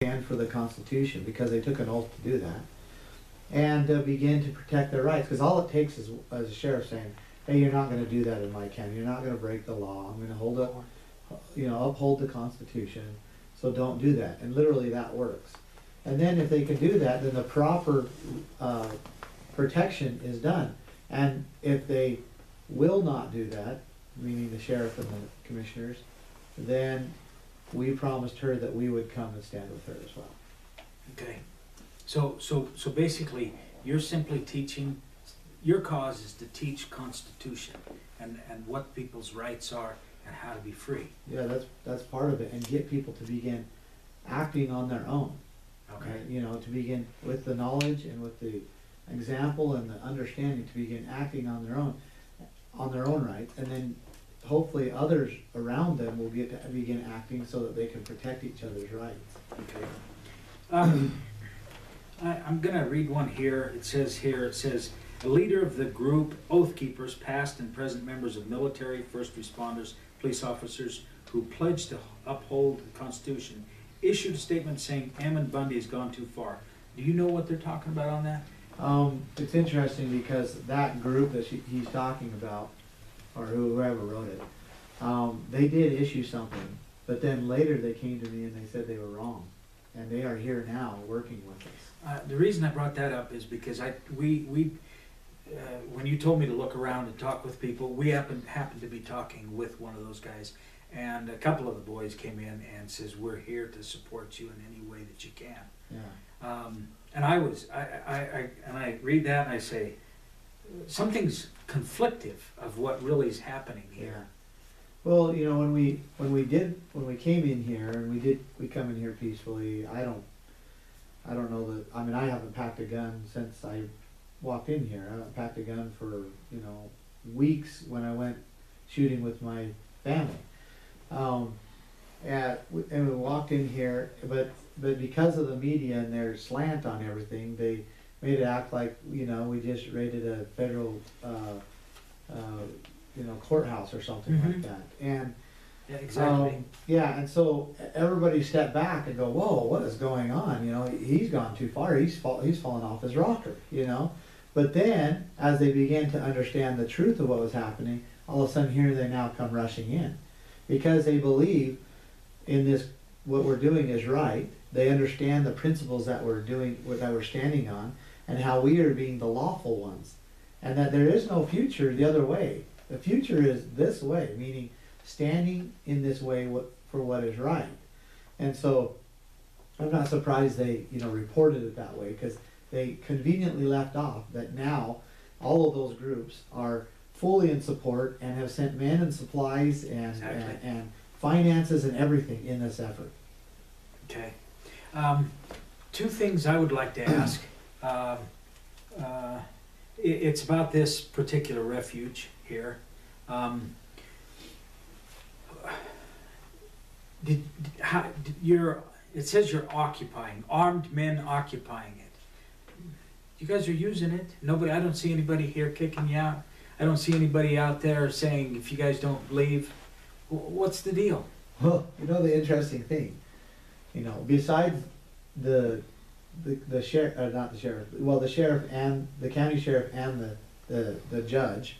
stand for the Constitution, because they took an oath to do that, and begin to protect their rights. Because all it takes is a sheriff saying, "Hey, you're not going to do that in my county. You're not going to break the law. I'm going to uphold the Constitution. So don't do that." And literally that works. And then if they can do that, then the proper protection is done. And if they will not do that, meaning the sheriff and the commissioners, then we promised her that we would come and stand with her as well. Okay. So basically, you're simply teaching, your cause is to teach Constitution and what people's rights are and how to be free. Yeah, that's part of it, and get people to begin acting on their own. Okay. To begin with the knowledge and with the example and the understanding, to begin acting on their own rights, and then hopefully others around them will get to begin acting so that they can protect each other's rights. Okay. I'm going to read one here. It says, a leader of the group, Oath Keepers, past and present members of military, first responders, police officers who pledged to uphold the Constitution, issued a statement saying Ammon Bundy has gone too far. Do you know what they're talking about on that? It's interesting because that group that he's talking about, or whoever wrote it, they did issue something, but then later they came to me and they said they were wrong. And they are here now working with us. The reason I brought that up is because when you told me to look around and talk with people, we happened to be talking with one of those guys, and a couple of the boys came in and says, "We're here to support you in any way that you can." Yeah. And I read that and I say, something's conflictive of what really is happening here. Yeah. Well, when we came in here, and we come in here peacefully. I don't know that. I mean, I haven't packed a gun since I walked in here. I haven't packed a gun for weeks when I went shooting with my family. And we walked in here, but because of the media and their slant on everything, they made it act like we just raided a federal courthouse or something like that. And yeah, exactly. And so everybody stepped back and go, "Whoa, what is going on? He's gone too far. He's fallen off his rocker." But then, as they began to understand the truth of what was happening, all of a sudden here they now come rushing in, because they believe in this. What we're doing is right. They understand the principles that we're doing, that we're standing on, and how we are being the lawful ones, and that there is no future the other way. The future is this way, meaning standing in this way for what is right. And so I'm not surprised they reported it that way, because they conveniently left off that now all of those groups are fully in support and have sent men and supplies and exactly. and finances and everything in this effort. Okay. Two things I would like to ask. It's about this particular refuge here. It says you're occupying, armed men occupying it. You guys are using it. I don't see anybody here kicking you out. I don't see anybody out there saying, if you guys don't leave. What's the deal? Well, the interesting thing, besides the sheriff, not the sheriff, well, the sheriff and the county sheriff and the judge,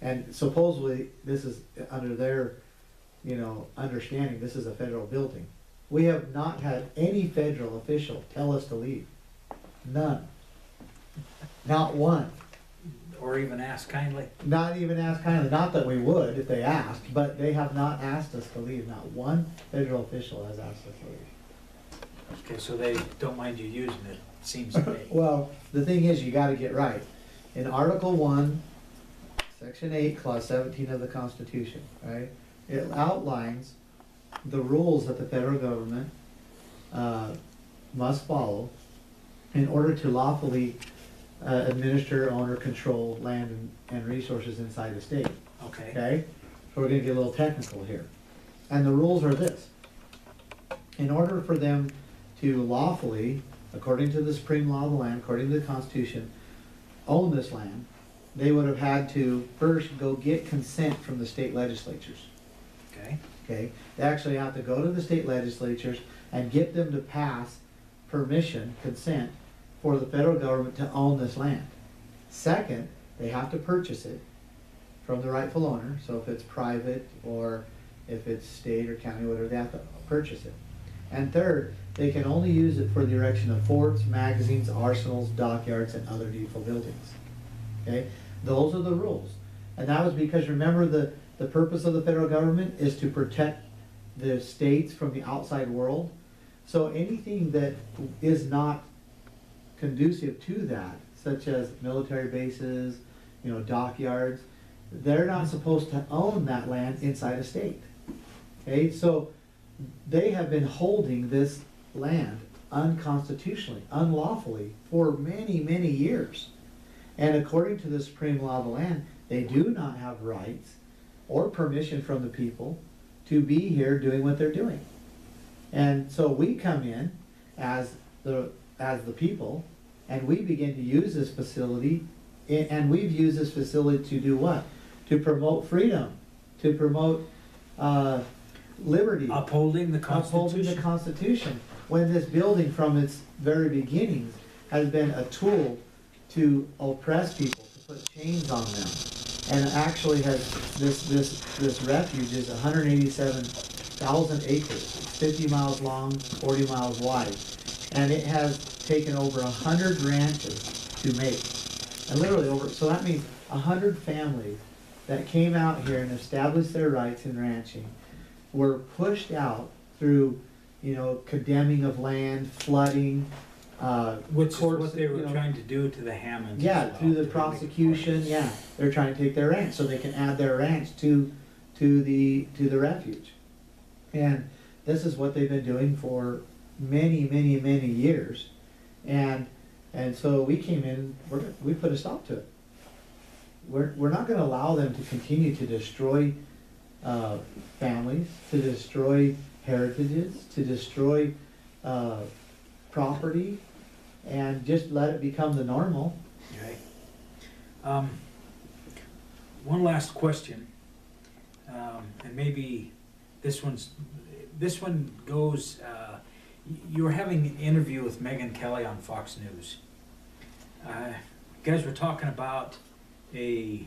and supposedly this is under their, understanding, this is a federal building. We have not had any federal official tell us to leave. None. Not one. Or even ask kindly? Not even ask kindly. Not that we would if they asked, but they have not asked us to leave. Not one federal official has asked us to leave. Okay, so they don't mind you using it seems to me. Well, the thing is, you got to get right. In Article 1, Section 8, Clause 17 of the Constitution, right? It outlines the rules that the federal government must follow in order to lawfully administer, own, or control land and resources inside the state. Okay. Okay? So we're going to get a little technical here. And the rules are this. In order for them to lawfully, according to the supreme law of the land, according to the Constitution, own this land, they would have had to first go get consent from the state legislatures. Okay. Okay, they actually have to go to the state legislatures and get them to pass permission, consent, for the federal government to own this land. Second, they have to purchase it from the rightful owner, so if it's private or if it's state or county, whatever, they have to purchase it. And third, they can only use it for the erection of forts, magazines, arsenals, dockyards, and other needful buildings. Okay, those are the rules. And that was because, remember, the purpose of the federal government is to protect the states from the outside world. So anything that is not conducive to that, such as military bases, dockyards, they're not supposed to own that land inside a state. Okay, so they have been holding this land unconstitutionally, unlawfully, for many, many years. And according to the supreme law of the land, they do not have rights or permission from the people to be here doing what they're doing. And so we come in as the people, and we begin to use this facility, and we've used this facility to do what? To promote freedom, to promote liberty. Upholding the Constitution. Upholding the Constitution. When this building from its very beginnings has been a tool to oppress people, to put chains on them. And actually has, this refuge is 187,000 acres. It's 50 miles long, 40 miles wide. And it has taken over 100 ranches to make. And literally over, so that means 100 families that came out here and established their rights in ranching were pushed out through, condemning of land, flooding, which is courts, what they were trying to do to the Hammonds. yeah, as well, through the to prosecution, make yeah. They're trying to take their ranch so they can add their ranch to the refuge. And this is what they've been doing for many, many, many years. And so we came in, we put a stop to it. We're not going to allow them to continue to destroy families, to destroy heritages, to destroy property, and just let it become the normal. Okay. One last question, and maybe this one goes. You were having an interview with Megyn Kelly on Fox News. You guys were talking about the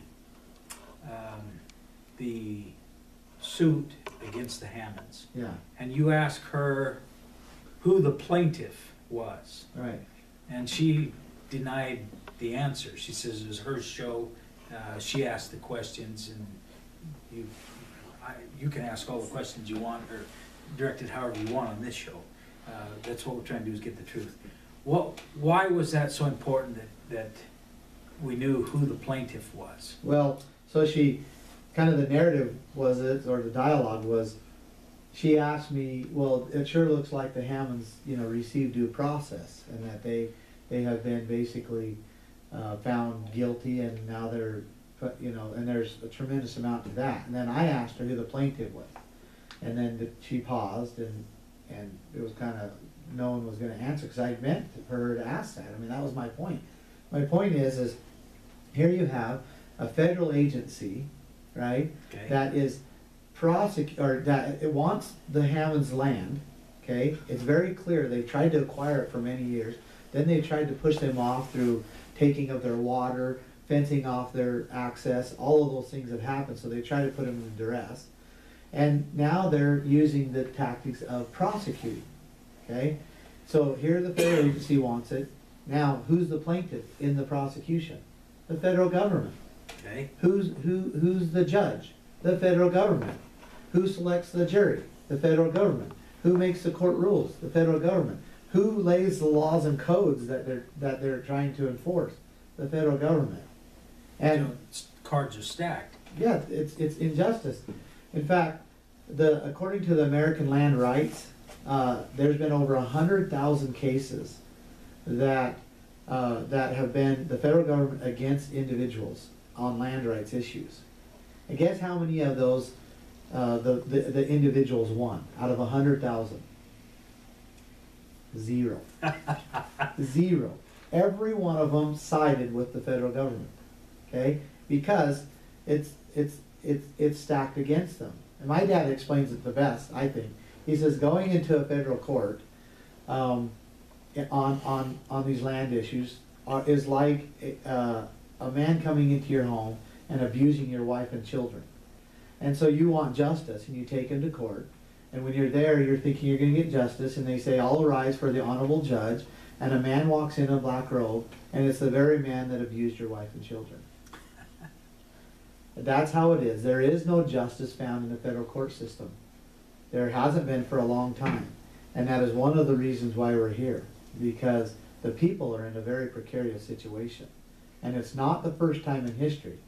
suit against the Hammonds. Yeah. And you asked her who the plaintiff was. Right. And she denied the answer. She says it was her show. She asked the questions, and you can ask all the questions you want, or direct it however you want on this show. That's what we're trying to do, is get the truth. Why was that so important that we knew who the plaintiff was? Well, so she, kind of the narrative was it, or the dialogue was, she asked me, well, it sure looks like the Hammonds, received due process, and that they have been basically found guilty, and now they're, and there's a tremendous amount to that. And then I asked her who the plaintiff was, and then she paused, and it was kind of, no one was going to answer, because I meant for her to ask that. I mean, that was my point. My point is here you have a federal agency, right, Okay. that is that it wants the Hammonds' land. Okay, it's very clear they've tried to acquire it for many years. Then they tried to push them off through taking of their water, fencing off their access. All of those things have happened, so they tried to put them in duress. And now they're using the tactics of prosecuting. Okay, so here the federal agency wants it. Now, who's the plaintiff in the prosecution? The federal government. Okay. Who's the judge? The federal government. Who selects the jury? The federal government. Who makes the court rules? The federal government. Who lays the laws and codes that they're trying to enforce? The federal government. And So cards are stacked. yeah, it's injustice. In fact, according to the American Land Rights, there's been over 100,000 cases that have been the federal government against individuals on land rights issues. And guess how many of those the individuals won out of 100,000? Zero. Zero. Every one of them sided with the federal government. Okay, because it's stacked against them. and my dad explains it the best, I think. He says going into a federal court on these land issues is like a man coming into your home and abusing your wife and children. And so you want justice, and you take him to court. And when you're there, you're thinking you're going to get justice, and they say, all rise for the honorable judge. And a man walks in a black robe, and it's the very man that abused your wife and children. That's how it is. There is no justice found in the federal court system. There hasn't been for a long time. And that is one of the reasons why we're here, because the people are in a very precarious situation. And it's not the first time in history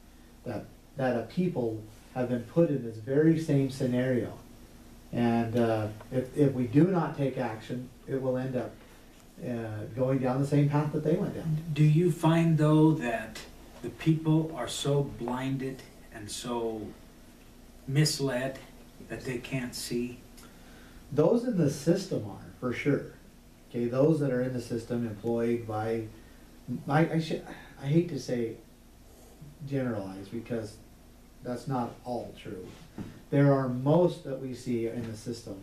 that a people have been put in this very same scenario. And if we do not take action, it will end up going down the same path that they went down. Do you find, though, that the people are so blinded and so misled that they can't see? Those in the system are, for sure. Okay, those that are in the system employed by, I hate to say generalize, because that's not all true. There are most that we see in the system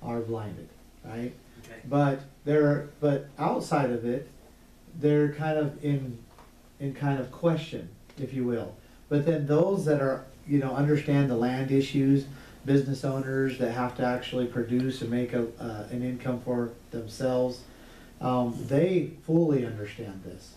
are blinded, right? Okay. But outside of it, they're kind of in kind of question, if you will. But then those that are, understand the land issues, business owners that have to actually produce and make an income for themselves, they fully understand this.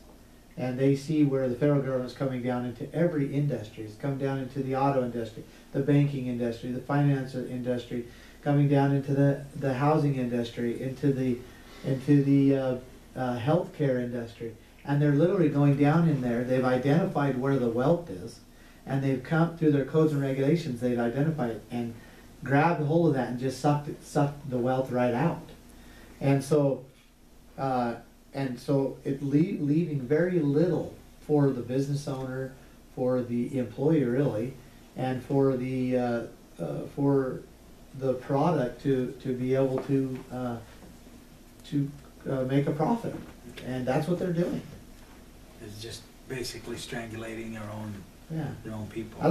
And they see where the federal government is coming down into every industry. It's come down into the auto industry, the banking industry, the finance industry, coming down into the housing industry, into the healthcare industry. And they're literally going down in there. They've identified where the wealth is, and they've come through their codes and regulations. They've identified it and grabbed hold of that and just sucked the wealth right out. And so leaving very little for the business owner, for the employer really, and for the product to be able to make a profit. And that's what they're doing. It's just basically strangulating their own people. I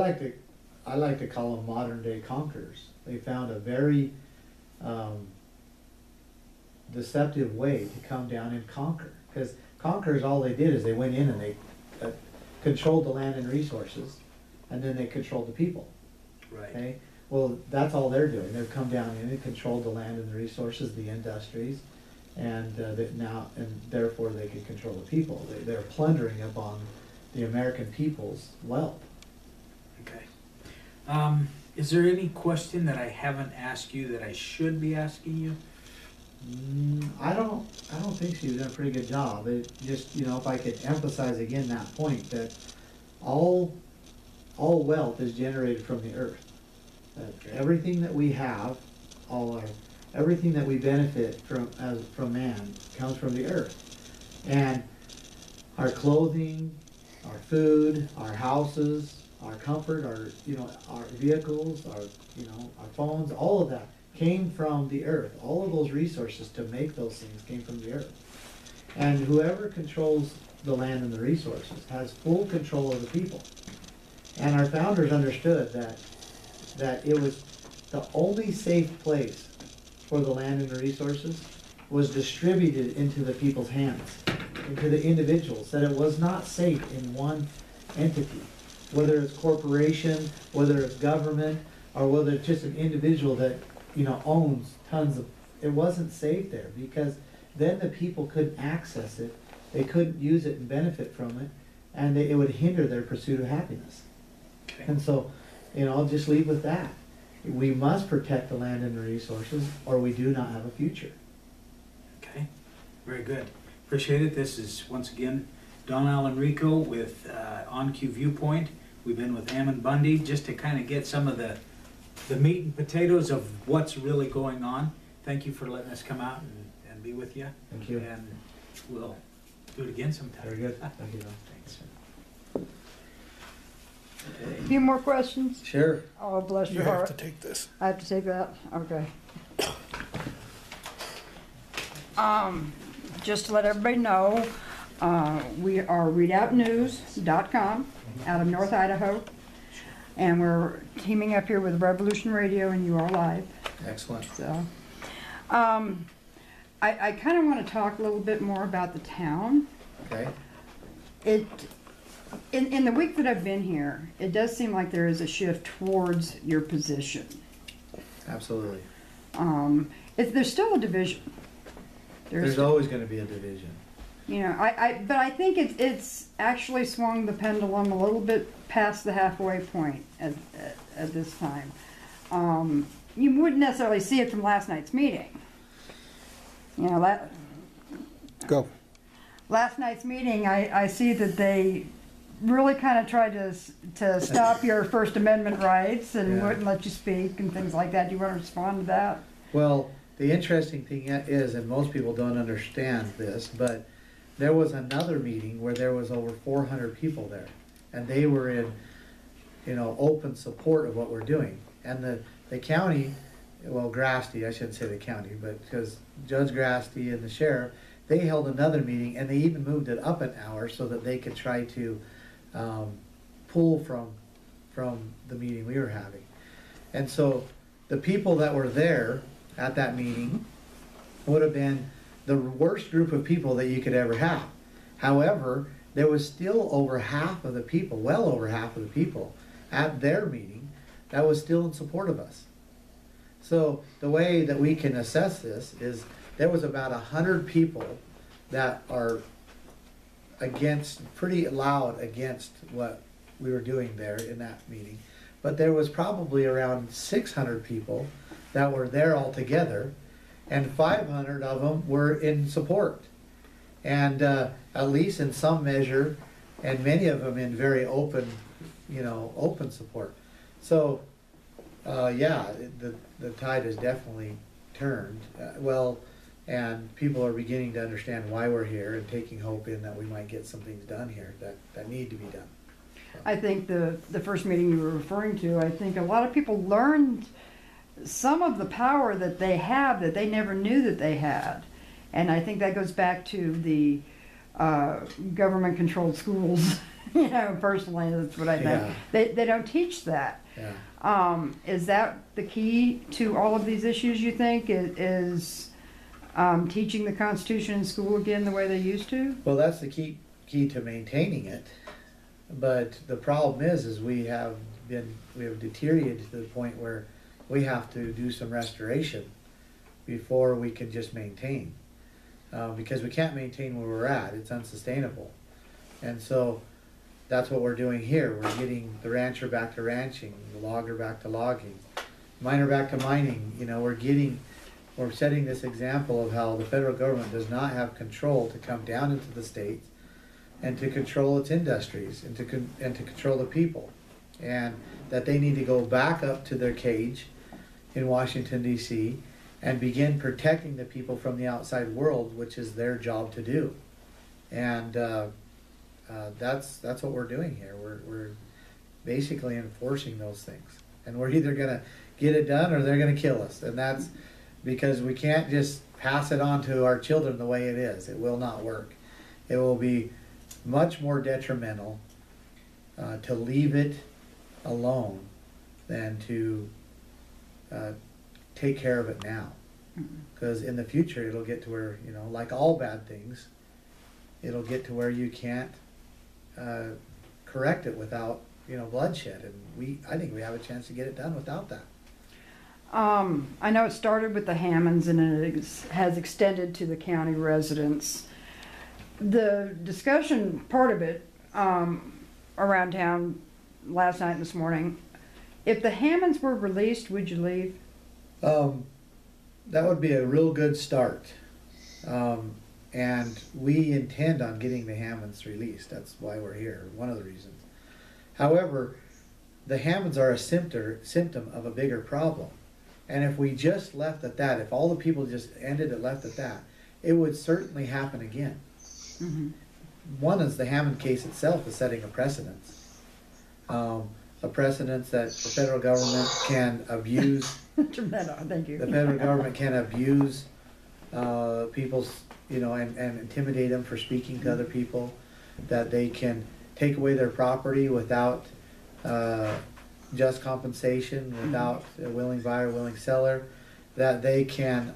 like to call them modern day conquerors. They found a very deceptive way to come down and conquer. Because conquerors, all they did is they went in and they controlled the land and resources, and then they controlled the people. Right. Okay. Well, that's all they're doing. They've come down in and controlled the land and the resources, the industries, and therefore they can control the people. They're plundering upon the American people's wealth. Okay. Is there any question that I haven't asked you that I should be asking you? I don't think so. You've done a pretty good job. It just, if I could emphasize again that point, that all wealth is generated from the earth. That everything that we have, everything that we benefit from man comes from the earth. And our clothing, our food, our houses, our comfort, our vehicles, our phones, all of that came from the earth. All of those resources to make those things came from the earth. And whoever controls the land and the resources has full control of the people. And our founders understood that it was the only safe place for the land and the resources was distributed into the people's hands, into the individuals, that it was not safe in one entity, whether it's corporation, whether it's government, or whether it's just an individual that owns tons of. It wasn't safe there, because then the people couldn't access it, they couldn't use it and benefit from it, and it would hinder their pursuit of happiness. Okay. And so, I'll just leave with that. We must protect the land and the resources, or we do not have a future. Okay, very good. Appreciate it. This is, once again, Don Allen Rico with On-Q Viewpoint. We've been with Ammon Bundy just to kind of get some of the meat and potatoes of what's really going on. Thank you for letting us come out and be with you. Thank you. And we'll do it again sometime. Very good. Thank you, Don. Thanks. A few more questions? Sure. Oh, bless You your have heart. to take this. I have to take that? Okay. Just to let everybody know, we are readoutnews.com out of North Idaho. And we're teaming up here with Revolution Radio and You Are Live. Excellent. So, I kind of want to talk a little bit more about the town. Okay. In the week that I've been here, it does seem like there is a shift towards your position. Absolutely. There's still a division. There's always going to be a division. You know, but I think it's actually swung the pendulum a little bit past the halfway point at this time. You wouldn't necessarily see it from last night's meeting. You know, Go. last night's meeting, I see that they really kind of tried to stop your First Amendment rights and Yeah. wouldn't let you speak and things like that. Do you want to respond to that? Well, the interesting thing is, and most people don't understand this, but there was another meeting where there was over 400 people there, and they were in, open support of what we're doing. And the county, well, Grasty, I shouldn't say the county, but because Judge Grasty and the sheriff, they held another meeting, and they even moved it up an hour so that they could try to pull from the meeting we were having. And so the people that were there at that meeting would have been the worst group of people that you could ever have. However, there was still over half of the people, well over half of the people at their meeting that was still in support of us. So the way that we can assess this is there was about 100 people that are pretty loud against what we were doing there in that meeting. But there was probably around 600 people that were there all together, and 500 of them were in support. And at least in some measure, and many of them in very open, open support. So, yeah, the tide has definitely turned. And people are beginning to understand why we're here and taking hope in that we might get some things done here that need to be done. I think the first meeting you were referring to, I think a lot of people learned some of the power that they have that they never knew that they had. And I think that goes back to the government-controlled schools. Personally, that's what I think. Yeah. They don't teach that. Yeah. Is that the key to all of these issues, you think, is teaching the Constitution in school again the way they used to? Well, that's the key to maintaining it. But the problem is we have deteriorated to the point where we have to do some restoration before we can just maintain. Because we can't maintain where we're at. It's unsustainable. And so that's what we're doing here. We're getting the rancher back to ranching, the logger back to logging, miner back to mining. We're setting this example of how the federal government does not have control to come down into the states and to control its industries and to control the people. And that they need to go back up to their cage in Washington, D.C., and begin protecting the people from the outside world, which is their job to do. And that's what we're doing here. We're basically enforcing those things. And we're either going to get it done or they're going to kill us. And that's because we can't just pass it on to our children the way it is. It will not work. It will be much more detrimental to leave it alone than to take care of it now. Because in the future it'll get to where, like all bad things, it'll get to where you can't correct it without, bloodshed. And I think we have a chance to get it done without that. I know it started with the Hammonds and it has extended to the county residents. The discussion part of it around town last night and this morning, if the Hammonds were released, would you leave? That would be a real good start. And we intend on getting the Hammonds released. That's why we're here, one of the reasons. However, the Hammonds are a symptom of a bigger problem. And if we just left at that, if all the people just ended it left at that, it would certainly happen again. Mm-hmm. One is the Hammond case itself is setting a precedence. A precedence that the federal government can abuse. Thank you. The federal government can abuse people's, and intimidate them for speaking to other people. That they can take away their property without just compensation without a willing buyer, willing seller, that they can